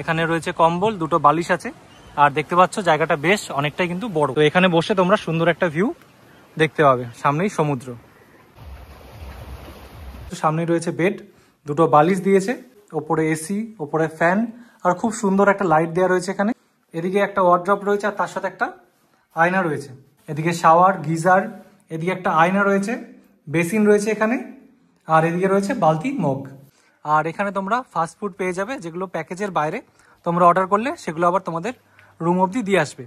এখানে রয়েছে কম্বল, দুটো বালিশ আছে। আর দেখতে পাচ্ছ জায়গাটা বেশ অনেকটাই কিন্তু বড়। তো এখানে বসে তোমরা সুন্দর একটা ভিউ দেখতে পাবে, সামনেই সমুদ্র। সামনে রয়েছে বেড, দুটো বালিশ দিয়েছে, ওপরে এসি, ওপরে ফ্যান, আর খুব সুন্দর একটা লাইট দেওয়া রয়েছে এখানে। এদিকে একটা ওয়ার্ড্রপ রয়েছে আর তার সাথে একটা আয়না রয়েছে। এদিকে শাওয়ার, গিজার, এদিকে একটা আয়না রয়েছে, বেসিন রয়েছে এখানে, আর এদিকে রয়েছে বালতি, মগ। আর এখানে তোমরা ফাস্ট ফুড পেয়ে যাবে, যেগুলো প্যাকেজের বাইরে। তোমরা অর্ডার করলে সেগুলো আবার তোমাদের রুম অবধি দিয়ে আসবে।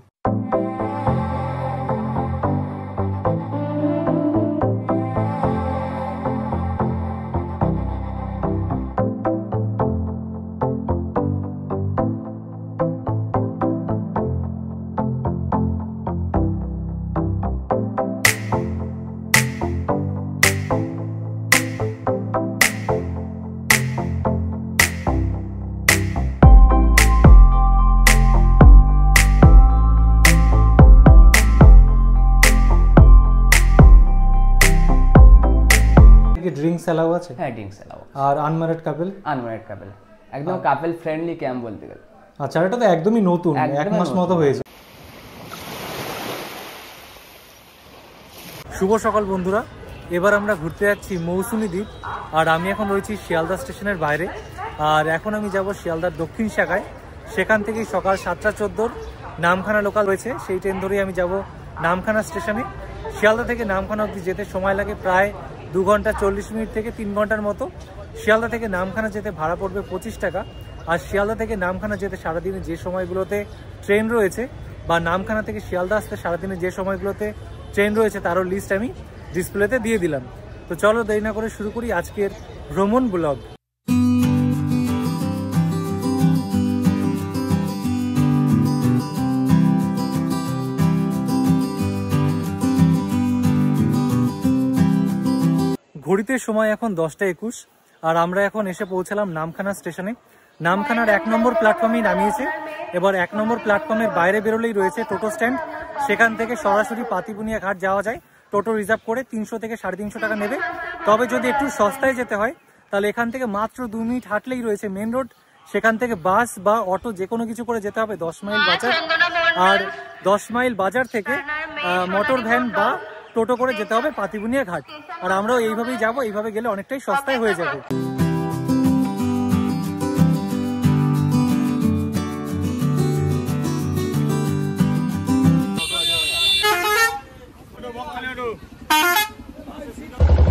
ড্রিঙ্কস অ্যালাউ আছে? হ্যাঁ, ড্রিঙ্কস অ্যালাউ। আর আনম্যারিড কাপল? আনম্যারিড কাপল, একদম কাপল ফ্রেন্ডলি ক্যাম্প বলতে গেলে। আচ্ছা, এটা তো একদমই নতুন, এক মাস মতো হয়েছে। শুভ সকাল বন্ধুরা, এবার আমরা ঘুরতে যাচ্ছি মৌসুমী দ্বীপ। আর আমি এখন রয়েছি শিয়ালদা স্টেশনের বাইরে। আর এখন আমি যাব শিয়ালদার দক্ষিণ শাখায়। সেখান থেকেই সকাল 7:14 নামখানা লোকাল রয়েছে, সেই ট্রেন ধরেই আমি যাব নামখানা স্টেশনে। শিয়ালদা থেকে নামখানা অবধি যেতে সময় লাগে প্রায় 2 ঘন্টা 40 মিনিট থেকে 3 ঘন্টার মতো। শিয়ালদা থেকে নামখানা যেতে ভাড়া পড়বে 25 টাকা। আর শিয়ালদা থেকে নামখানা যেতে সারাদিনে যে সময়গুলোতে ট্রেন রয়েছে, বা নামখানা থেকে শিয়ালদা আসতে সারাদিনে যে সময়গুলোতে ট্রেন রয়েছে, তারও লিস্ট আমি ডিসপ্লেতে দিয়ে দিলাম। তো চলো দেরি না করে শুরু করি আজকের ভ্রমণ ব্লগ। ঘড়িতে সময় এখন 10টা 21। আর আমরা এখন এসে পৌঁছালাম নামখানা স্টেশনে। নামখানার 1 নম্বর প্ল্যাটফর্মেই নামিয়েছে। এবার 1 নম্বর প্ল্যাটফর্মের বাইরে বেরোলেই রয়েছে টোটো স্ট্যান্ড। সেখান থেকে সরাসরি পাতিবুনিয়া ঘাট যাওয়া যায়। টোটো রিজার্ভ করে 300 থেকে 350 টাকা নেবে। তবে যদি একটু সস্তায় যেতে হয়, তাহলে এখান থেকে মাত্র 2 মিনিট হাঁটলেই রয়েছে মেন রোড। সেখান থেকে বাস বা অটো যে কোনো কিছু করে যেতে হবে 10 মাইল বাজার। আর 10 মাইল বাজার থেকে মোটর ভ্যান বা টোটো করে যেতে হবে পাতিবুনিয়া ঘাট। আর আমরাও এইভাবেই যাব, এইভাবে গেলে অনেকটাই সস্তায় হয়ে যাবে।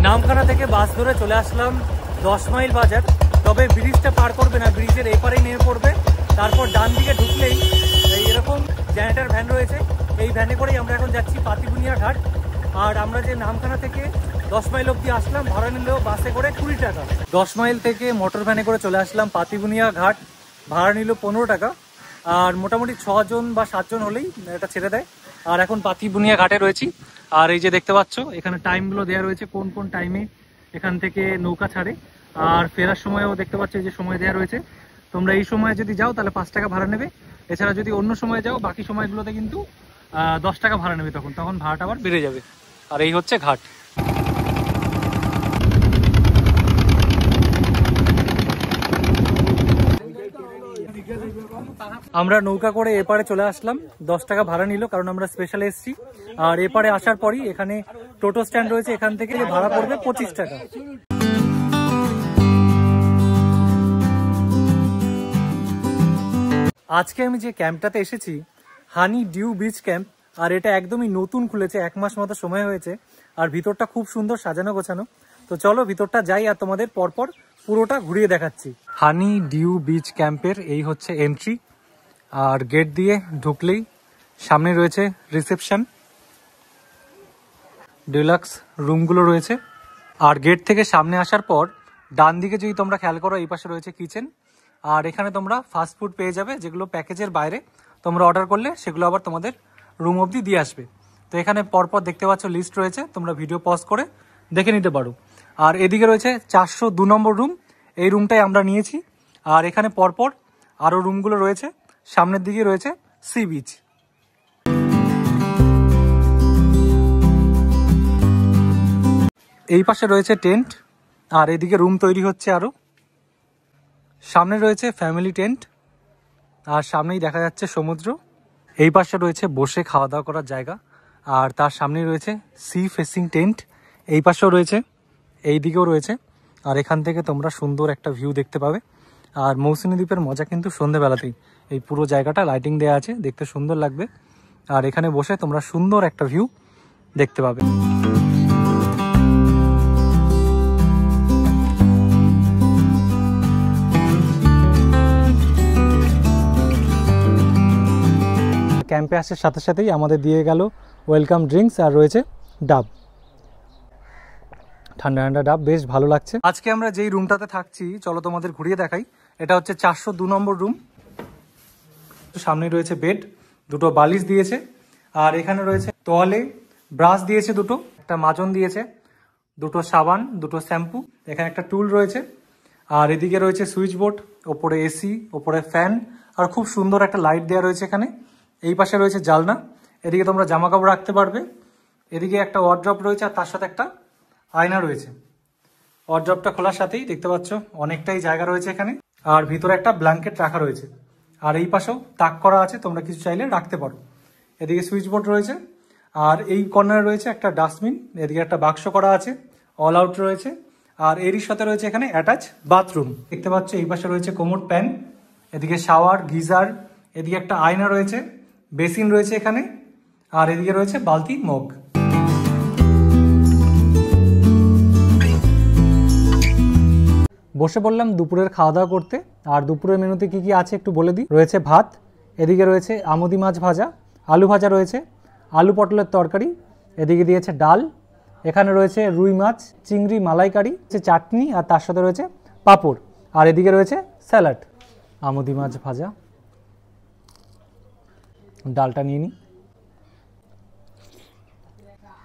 নামখানা থেকে বাস ধরে চলে আসলাম 10 মাইল বাজার। তবে ব্রিজটা পার করবে না, ব্রিজের এপারেই নেমে পড়বে। তারপর ডান দিকে ঢুকলেই এরকম জেনারেটর ভ্যান রয়েছে, এই ভ্যানে করেই আমরা এখন যাচ্ছি পাতিবুনিয়া ঘাট। আর আমরা যে নামখানা থেকে 10 মাইল অব্দি আসলাম, ভাড়া নিল বাসে করে 20 টাকা। 10 মাইল থেকে মোটর ভ্যানে করে চলে আসলাম পাতিবুনিয়া ঘাট, ভাড়া নিল 15 টাকা। আর মোটামুটি 6 জন বা 7 জন হলেই এটা ছেড়ে দেয়। আর এখন পাতিবুনিয়া ঘাটে রয়েছি। আর এই যে দেখতে পাচ্ছ এখানে টাইমগুলো দেওয়া রয়েছে, কোন কোন টাইমে এখান থেকে নৌকা ছাড়ে। আর ফেরার সময়ও দেখতে পাচ্ছ এই যে সময় দেওয়া রয়েছে। তোমরা এই সময় যদি যাও তাহলে 5 টাকা ভাড়া নেবে। এছাড়া যদি অন্য সময় যাও, বাকি সময়গুলোতে কিন্তু 10 টাকা ভাড়া নেবে। তখন ভাড়াটা আবার বেড়ে যাবে। আর এই হচ্ছে ঘাট। আমরা নৌকা করে এপারে চলে আসলাম। 10 টাকা ভাড়া নিল, কারণ আমরা স্পেশাল এসছি। আর এপারে আসার পরই এখানে টোটো স্ট্যান্ড রয়েছে, এখান থেকে ভাড়া পড়বে 25 টাকা। আজকে আমি যে ক্যাম্পটাতে এসেছি, হানি ডিউ বিচ ক্যাম্প। আর এটা একদমই নতুন খুলেছে, 1 মাস মতো সময় হয়েছে। আর ভিতরটা খুব সুন্দর সাজানো গোছানো। তো চলো ভিতরটা যাই আর তোমাদের পরপর পুরোটা ঘুরিয়ে দেখাচ্ছি। হানি ডিউ বিচ ক্যাম্পের এই হচ্ছে এন্ট্রি। আর গেট দিয়ে ঢুকলেই সামনে রয়েছে রিসেপশন, ডিলাক্স রুমগুলো রয়েছে। আর গেট থেকে সামনে আসার পর ডান দিকে যদি তোমরা খেয়াল করো, এই পাশে রয়েছে কিচেন। আর এখানে তোমরা ফাস্ট ফুড পেয়ে যাবে, যেগুলো প্যাকেজের বাইরে। তোমরা অর্ডার করলে সেগুলো আবার তোমাদের রুম অবধি দিয়ে আসবে। তো এখানে পরপর দেখতে পাচ্ছ লিস্ট রয়েছে, তোমরা ভিডিও পজ করে দেখে নিতে পারো। আর এদিকে রয়েছে 402 নম্বর রুম, এই রুমটাই আমরা নিয়েছি। আর এখানে পরপর আরও রুমগুলো রয়েছে, সামনের দিকে রয়েছে সি বিচ। এই পাশে রয়েছে টেন্ট, আর এদিকে রুম তৈরি হচ্ছে আরো। সামনে রয়েছে ফ্যামিলি টেন্ট, আর সামনেই দেখা যাচ্ছে সমুদ্র। এই পাশে রয়েছে বসে খাওয়া দাওয়া করার জায়গা, আর তার সামনেই রয়েছে সি ফেসিং টেন্ট। এই পাশেও রয়েছে, এই দিকেও রয়েছে। আর এখান থেকে তোমরা সুন্দর একটা ভিউ দেখতে পাবে। আর মৌসুমী দ্বীপের মজা কিন্তু সন্ধ্যেবেলাতেই। এই পুরো জায়গাটা লাইটিং দেওয়া আছে, দেখতে সুন্দর লাগবে। আর এখানে বসে তোমরা সুন্দর একটা ভিউ দেখতে পাবে। ক্যাম্পে আসার সাথে সাথেই আমাদের দিয়ে গেল ওয়েলকাম ড্রিঙ্কস, আর রয়েছে ডাব, ঠান্ডা ঠান্ডা ডাব, বেশ ভালো লাগছে। আজকে আমরা যেই রুমটাতে থাকছি চলো তোমাদের ঘুরিয়ে দেখাই। এটা হচ্ছে 402 নম্বর রুম। সামনে রয়েছে বেড, দুটো বালিশ দিয়েছে, আর এখানে রয়েছে তোয়ালে, ব্রাশ দিয়েছে দুটো, একটা মাজন দিয়েছে, দুটো সাবান, দুটো শ্যাম্পু, এখানে একটা টুল রয়েছে। আর এদিকে রয়েছে সুইচ বোর্ড, ওপরে এসি, ওপরে ফ্যান, আর খুব সুন্দর একটা লাইট দেওয়া রয়েছে এখানে। এই পাশে রয়েছে জালনা, এদিকে তোমরা জামা কাপড় রাখতে পারবে। এদিকে একটা ওয়ার্ড্রপ রয়েছে, আর তার সাথে একটা আয়না রয়েছে। ওয়ার্ড্রপটা খোলার সাথেই দেখতে পাচ্ছ অনেকটাই জায়গা রয়েছে এখানে। আর ভিতরে একটা ব্ল্যাঙ্কেট রাখা রয়েছে। আর এই পাশেও তাক করা আছে, তোমরা কিছু চাইলে রাখতে পারো। এদিকে সুইচ বোর্ড রয়েছে, আর এই কর্নারে রয়েছে একটা ডাস্টবিন, এদিকে একটা বাক্স করা আছে, অল আউট রয়েছে। আর এরই সাথে রয়েছে এখানে অ্যাটাচ বাথরুম দেখতে পাচ্ছ। এই পাশে রয়েছে কোমোড প্যান, এদিকে শাওয়ার, গিজার, এদিকে একটা আয়না রয়েছে, বেসিন রয়েছে এখানে, আর এদিকে রয়েছে বালতি, মগ। বসে পড়লাম দুপুরের খাওয়া দাওয়া করতে। আর দুপুরের মেনুতে কি কি আছে একটু বলে দিই। রয়েছে ভাত, এদিকে রয়েছে আমুদি মাছ ভাজা, আলু ভাজা রয়েছে, আলু পটলের তরকারি, এদিকে দিয়েছে ডাল, এখানে রয়েছে রুই মাছ, চিংড়ি মালাইকারি, চাটনি, আর তার সাথে রয়েছে পাঁপড়, আর এদিকে রয়েছে স্যালাড। আমুদি মাছ ভাজা, ডালটা নিয়ে নিই,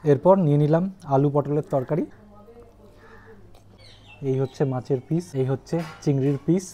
এরপর নিয়ে নিলাম আলু পটলের তরকারি। এই হচ্ছে মাছের পিস, এই হচ্ছে চিংড়ির পিস।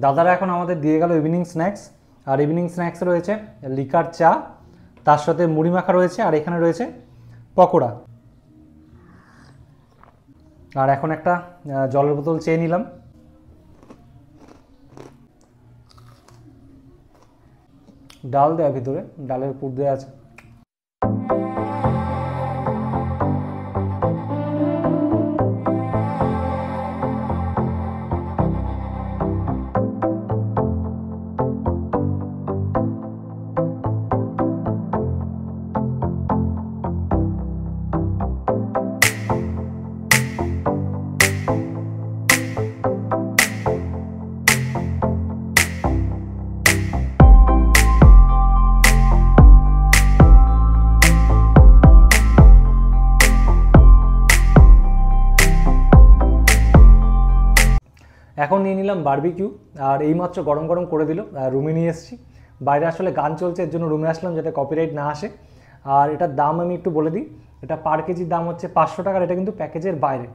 দাদারা এখন আমাদের দিয়ে গেল ইভিনিং স্ন্যাক্স। আর ইভিনিং স্ন্যাক্সে রয়েছে লিকার চা, তার সাথে মুড়ি মাখা রয়েছে, আর এখানে রয়েছে পকোড়া। আর এখন একটা জলের বোতল চেয়ে নিলাম। ডাল দেওয়া ভিতরে, ডালের পুর দেওয়া আছে। এখন নিয়ে নিলাম বারবিকিউ, আর এইমাত্র গরম গরম করে দিল, রুমে নিয়ে এসেছি। বাইরে আসলে গান চলছে, এর জন্য রুমে আসলাম যাতে কপিরাইট না আসে। আর এটার দাম আমি একটু বলে দিই, এটা পার কেজির দাম হচ্ছে 500 টাকা, এটা কিন্তু প্যাকেজের বাইরে।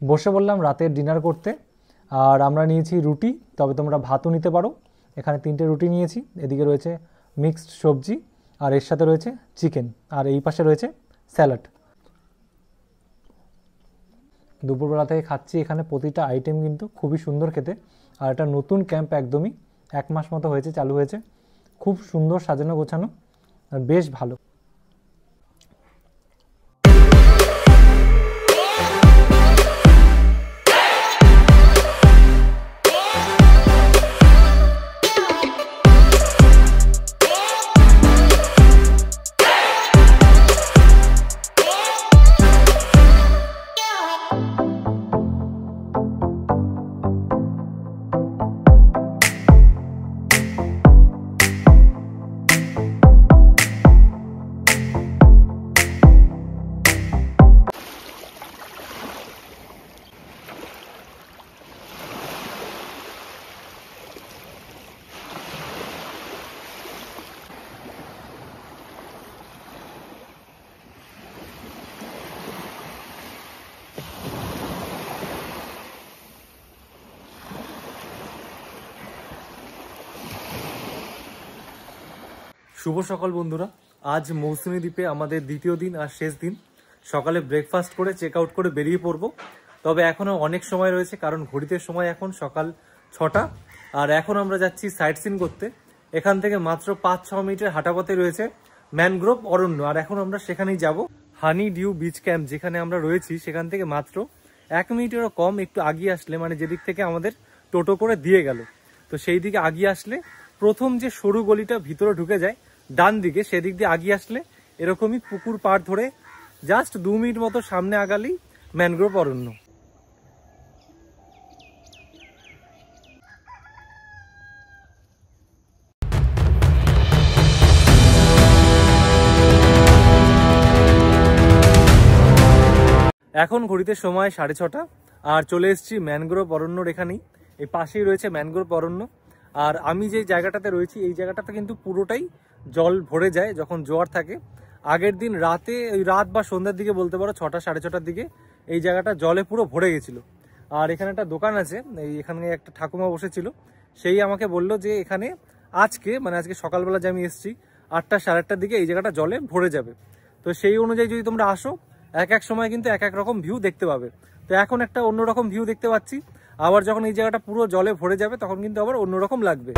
বসে বললাম রাতের ডিনার করতে। আর আমরা নিয়েছি রুটি, তবে তোমরা ভাতও নিতে পারো। এখানে 3টে রুটি নিয়েছি, এদিকে রয়েছে মিক্সড সবজি আর এর সাথে রয়েছে চিকেন, আর এই পাশে রয়েছে স্যালাড। দুপুরবেলা থেকে খাচ্ছি, এখানে প্রতিটা আইটেম কিন্তু খুবই সুন্দর খেতে। আর এটা নতুন ক্যাম্প, একদমই 1 মাস মতো হয়েছে চালু হয়েছে, খুব সুন্দর সাজানো গোছানো আর বেশ ভালো। শুভ সকাল বন্ধুরা, আজ মৌসুমী দ্বীপে আমাদের দ্বিতীয় দিন আর শেষ দিন। সকালে ব্রেকফাস্ট করে চেক আউট করে বেরিয়ে পড়বো। তবে এখনও অনেক সময় রয়েছে, কারণ ঘড়িতে সময় এখন সকাল 6টা। আর এখন আমরা যাচ্ছি সাইট সিন করতে। এখান থেকে মাত্র 5-6 মিনিটের হাঁটাপথে রয়েছে ম্যানগ্রোভ অরণ্য, আর এখন আমরা সেখানেই যাব। হানি ডিউ বিচ ক্যাম্প যেখানে আমরা রয়েছি সেখান থেকে মাত্র 1 মিনিটেরও কম একটু আগিয়ে আসলে, মানে যেদিক থেকে আমাদের টোটো করে দিয়ে গেল, তো সেই দিকে আগিয়ে আসলে প্রথম যে সরু গলিটা ভিতরে ঢুকে যায় ডান দিকে, সেদিক দিয়ে আগিয়ে আসলে এরকমই পুকুর পাড় ধরে জাস্ট 2 মিনিট মতো সামনে আগালেই ম্যানগ্রোভ অরণ্য। এখন ঘড়িতে সময় 6:30 আর চলে এসেছি ম্যানগ্রোভ অরণ্যর এখানেই। এই পাশেই রয়েছে ম্যানগ্রোভ অরণ্য। আর আমি যে জায়গাটাতে রয়েছি এই জায়গাটাতে কিন্তু পুরোটাই জল ভরে যায় যখন জোয়ার থাকে। আগের দিন রাতে, ওই রাত বা সন্ধ্যার দিকে বলতে পারো, 6টা 6:30টার দিকে এই জায়গাটা জলে পুরো ভরে গেছিল। আর এখানে একটা দোকান আছে, এখানে একটা ঠাকুমা বসেছিল, সেই আমাকে বললো যে এখানে আজকে সকালবেলা যে আমি এসেছি 8টা 8:30টার দিকে এই জায়গাটা জলে ভরে যাবে। তো সেই অনুযায়ী যদি তোমরা আসো এক সময় কিন্তু এক রকম ভিউ দেখতে পাবে। তো এখন একটা অন্যরকম ভিউ দেখতে পাচ্ছি, আবার যখন এই জায়গাটা পুরো জলে ভরে যাবে তখন কিন্তু আবার অন্যরকম লাগবে।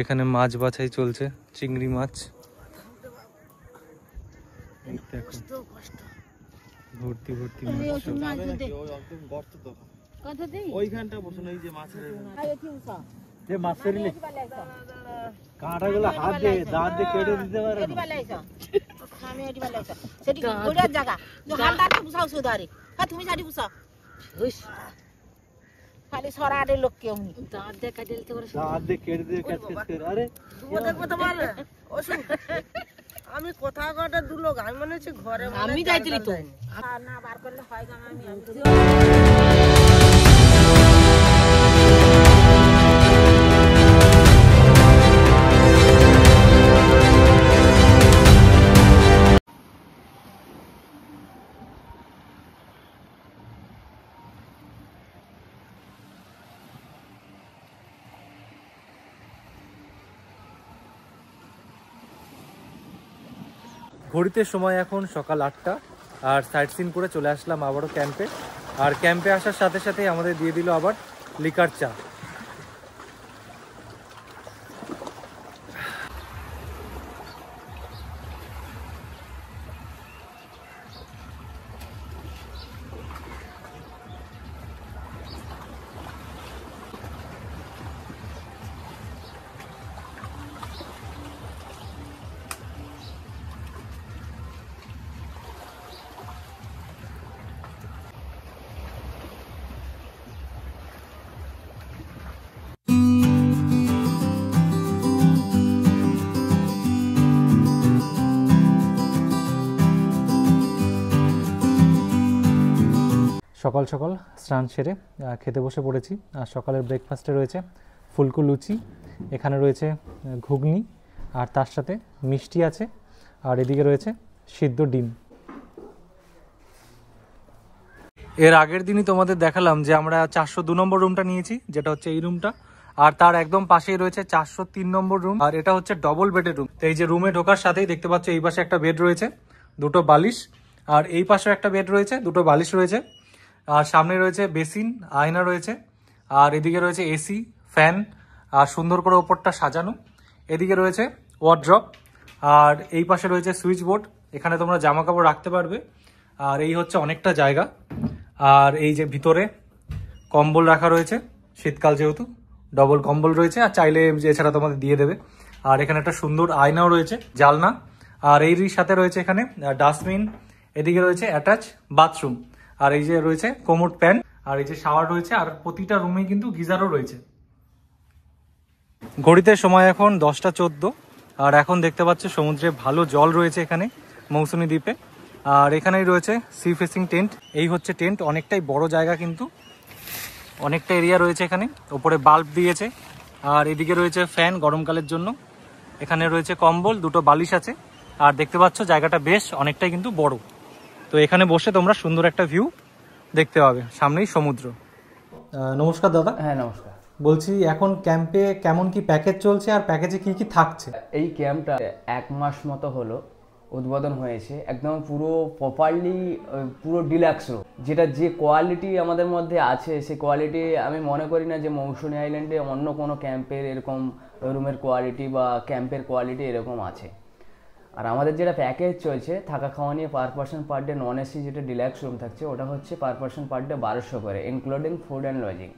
এখানে মাছ বাছাই চলছে, চিংড়ি মাছ। ভর্তি ভর্তি কাঁটাগুলো হাত দিয়ে দাঁত দিয়ে কেটে দিতে পারে। খালি সরারে লোক কেউ নেই, দাঁত দিয়ে কেটে দিতে পারে, দাঁত দিয়ে কেটে দিয়ে কাজ করে। আরে ও দেখো তোমার ওষুধ আমি কোথাও কাটা দুলো গাই মনে হচ্ছে ঘরে আমি যাইতেলি তো না বার করলে হয় না। ঘড়িতে সময় এখন সকাল 8টা আর সাইট সিন করে চলে আসলাম আবারও ক্যাম্পে। আর ক্যাম্পে আসার সাথে সাথে আমাদের দিয়ে দিল আবার লিকার চা। সকাল সকাল স্নান সেরে খেতে বসে পড়েছি। আর সকালের ব্রেকফাস্টে রয়েছে ফুলকো লুচি, এখানে রয়েছে ঘুগনি, আর তার সাথে মিষ্টি আছে, আর এদিকে রয়েছে সিদ্ধ ডিম। এর আগের দিনই তোমাদের দেখালাম যে আমরা 402 নম্বর রুমটা নিয়েছি, যেটা হচ্ছে এই রুমটা, আর তার একদম পাশেই রয়েছে 403 নম্বর রুম, আর এটা হচ্ছে ডবল বেডের রুম। তো এই যে রুমে ঢোকার সাথেই দেখতে পাচ্ছ এই পাশে একটা বেড রয়েছে, দুটো বালিশ, আর এই পাশে একটা বেড রয়েছে, দুটো বালিশ রয়েছে, আর সামনে রয়েছে বেসিন, আয়না রয়েছে, আর এদিকে রয়েছে এসি, ফ্যান, আর সুন্দর করে ওপরটা সাজানো। এদিকে রয়েছে ওয়ার্ড্রপ, আর এই পাশে রয়েছে সুইচ বোর্ড, এখানে তোমরা জামা কাপড় রাখতে পারবে। আর এই হচ্ছে অনেকটা জায়গা। আর এই যে ভিতরে কম্বল রাখা রয়েছে, শীতকাল যেহেতু ডবল কম্বল রয়েছে, আর চাইলে এছাড়া তোমাদের দিয়ে দেবে। আর এখানে একটা সুন্দর আয়নাও রয়েছে, জালনা, আর এই সাথে রয়েছে এখানে ডাস্টবিন, এদিকে রয়েছে অ্যাটাচ বাথরুম, আর এই যে রয়েছে কোমোড প্যান, আর এই যে শাওয়ার রয়েছে, আর প্রতিটা রুমে কিন্তু গিজারও রয়েছে। ঘড়িতে সময় এখন 10টা 14, আর এখন দেখতে পাচ্ছ সমুদ্রে ভালো জল রয়েছে এখানে মৌসুমী দ্বীপে। আর এখানেই রয়েছে সি ফেসিং টেন্ট, এই হচ্ছে টেন্ট, অনেকটাই বড় জায়গা, কিন্তু অনেকটা এরিয়া রয়েছে এখানে, ওপরে বাল্ব দিয়েছে, আর এদিকে রয়েছে ফ্যান গরমকালের জন্য, এখানে রয়েছে কম্বল, দুটো বালিশ আছে, আর দেখতে পাচ্ছ জায়গাটা বেশ অনেকটাই কিন্তু বড়। তো এখানে বসে তোমরা সুন্দর একটা ভিউ দেখতে পাবে, সামনেই সমুদ্র। নমস্কার দাদা। হ্যাঁ নমস্কার। বলছি এখন ক্যাম্পে কেমন কি প্যাকেজ চলছে, আর প্যাকেজে কি কি থাকছে? এই ক্যাম্পটা 1 মাস মতো হলো উদ্বোধন হয়েছে, একদম পুরো প্রপারলি পুরো ডিলাক্স রুম, যেটা যে কোয়ালিটি আমাদের মধ্যে আছে সেই কোয়ালিটি আমি মনে করি না যে মৌসুমী আইল্যান্ডে অন্য কোনো ক্যাম্পের এরকম রুমের কোয়ালিটি বা ক্যাম্পের কোয়ালিটি এরকম আছে। আর আমাদের যেটা প্যাকেজ চলছে থাকা খাওয়া নিয়ে per person per day, non AC যেটা ডিলাক্স রুম থাকছে ওটা হচ্ছে পার পার্সন পার ডে 1200 করে, ইনক্লুডিং ফুড অ্যান্ড লজিং।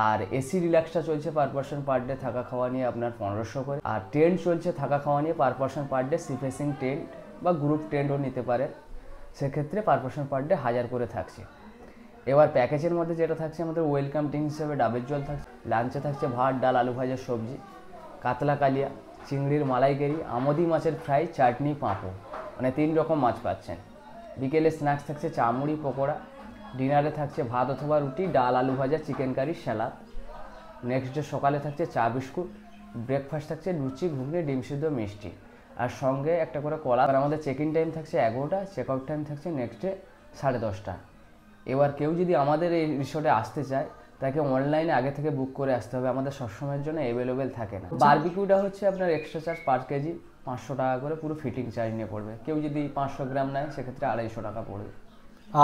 আর এসি রিল্যাক্সটা চলছে পার পার্সন পার ডে থাকা খাওয়া নিয়ে আপনার 1500 করে। আর টেন্ট চলছে থাকা খাওয়া নিয়ে per person per day, sea facing tent বা গ্রুপ টেন্টও নিতে পারে, সেক্ষেত্রে পার পার্সন পার ডে 1000 করে থাকছে। এবার প্যাকেজের মধ্যে যেটা থাকছে আমাদের ওয়েলকাম ড্রিঙ্ক হিসেবে ডাবের জল থাকছে, লাঞ্চে থাকছে ভাত, ডাল, আলু ভাজা, সবজি, কাতলা কালিয়া, চিংড়ির মালাইকারি, আমোদি মাছের ফ্রাই, চাটনি, পাঁপড়, মানে 3 রকম মাছ পাচ্ছেন। বিকেলে স্ন্যাক্স থাকছে চা, মুড়ি, পকোড়া। ডিনারে থাকছে ভাত অথবা রুটি, ডাল, আলু ভাজা, chicken curry, salad. Next day সকালে থাকছে চা বিস্কুট। ব্রেকফাস্ট থাকছে লুচি, ঘুগনি, ডিম সিদ্ধ, মিষ্টি, আর সঙ্গে একটা করে কলা। আর আমাদের চেক ইন টাইম থাকছে 11টা, চেক আউট টাইম থাকছে নেক্সট ডে 10:30টা। এবার কেউ যদি আমাদের এই রিসোর্টে আসতে চায় তাকে অনলাইনে আগে থেকে বুক করে আসতে হবে, আমাদের সবসময়ের জন্য অ্যাভেলেবেল থাকে না। বারবিকিউটা হচ্ছে আপনার এক্সট্রা চার্জ পার কেজি 500 টাকা করে, পুরো ফিটিং চার্জ নিয়ে পড়বে। কেউ যদি 500 গ্রাম নেয় সেক্ষেত্রে 250 টাকা পড়বে।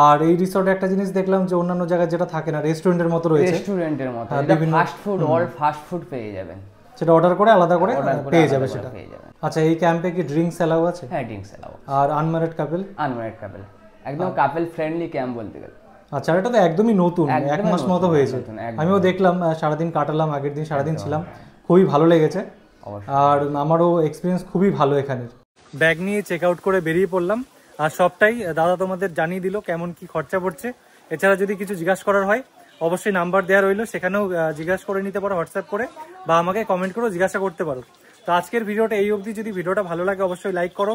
আর এই রিসোর্টে একটা জিনিস দেখলাম যে অন্যান্য জায়গায় যেটা থাকে না, রেস্টুরেন্টের মতো রয়েছে, রেস্টুরেন্টের মতো fast food, all fast food পেয়ে যাবেন, সেটা অর্ডার করে আলাদা করে পেয়ে যাবে সেটা। পেয়ে যাবেন। আচ্ছা, এই ক্যাম্পে কি ড্রিঙ্কস অ্যালাউ আছে? হ্যাঁ, ড্রিঙ্কস অ্যালাউ। আর আনম্যারিড কাপল? আনম্যারিড কাপল, একদম কাপল ফ্রেন্ডলি ক্যাম্প বলতে গেলে। আচ্ছা, এটা তো একদমই নতুন, 1 মাস মতো হয়েছে। আমিও দেখলাম, সারাদিন কাটালাম, আগের দিন সারাদিন ছিলাম, খুবই ভালো লেগেছে, আর আমারও এক্সপিরিয়েন্স খুবই ভালো এখানের। ব্যাগ নিয়ে চেক আউট করে বেরিয়ে পড়লাম, আর সবটাই দাদা তোমাদের জানিয়ে দিল কেমন কি খরচা পড়ছে। এছাড়া যদি কিছু জিজ্ঞাসা করার হয় অবশ্যই নাম্বার দেওয়া রইলো, সেখানেও জিজ্ঞাসা করে নিতে পারো হোয়াটসঅ্যাপ করে, বা আমাকে কমেন্ট করেও জিজ্ঞাসা করতে পারো। তো আজকের ভিডিওটা এই অবধি। যদি ভিডিওটা ভালো লাগে অবশ্যই লাইক করো,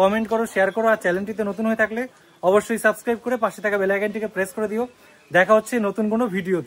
কমেন্ট করো, শেয়ার করো, আর চ্যানেলটিতে নতুন হয়ে থাকলে অবশ্যই সাবস্ক্রাইব করে পাশে থাকা বেল আইকনটিকে প্রেস করে দিও। দেখা হচ্ছে নতুন কোনো ভিডিওতে।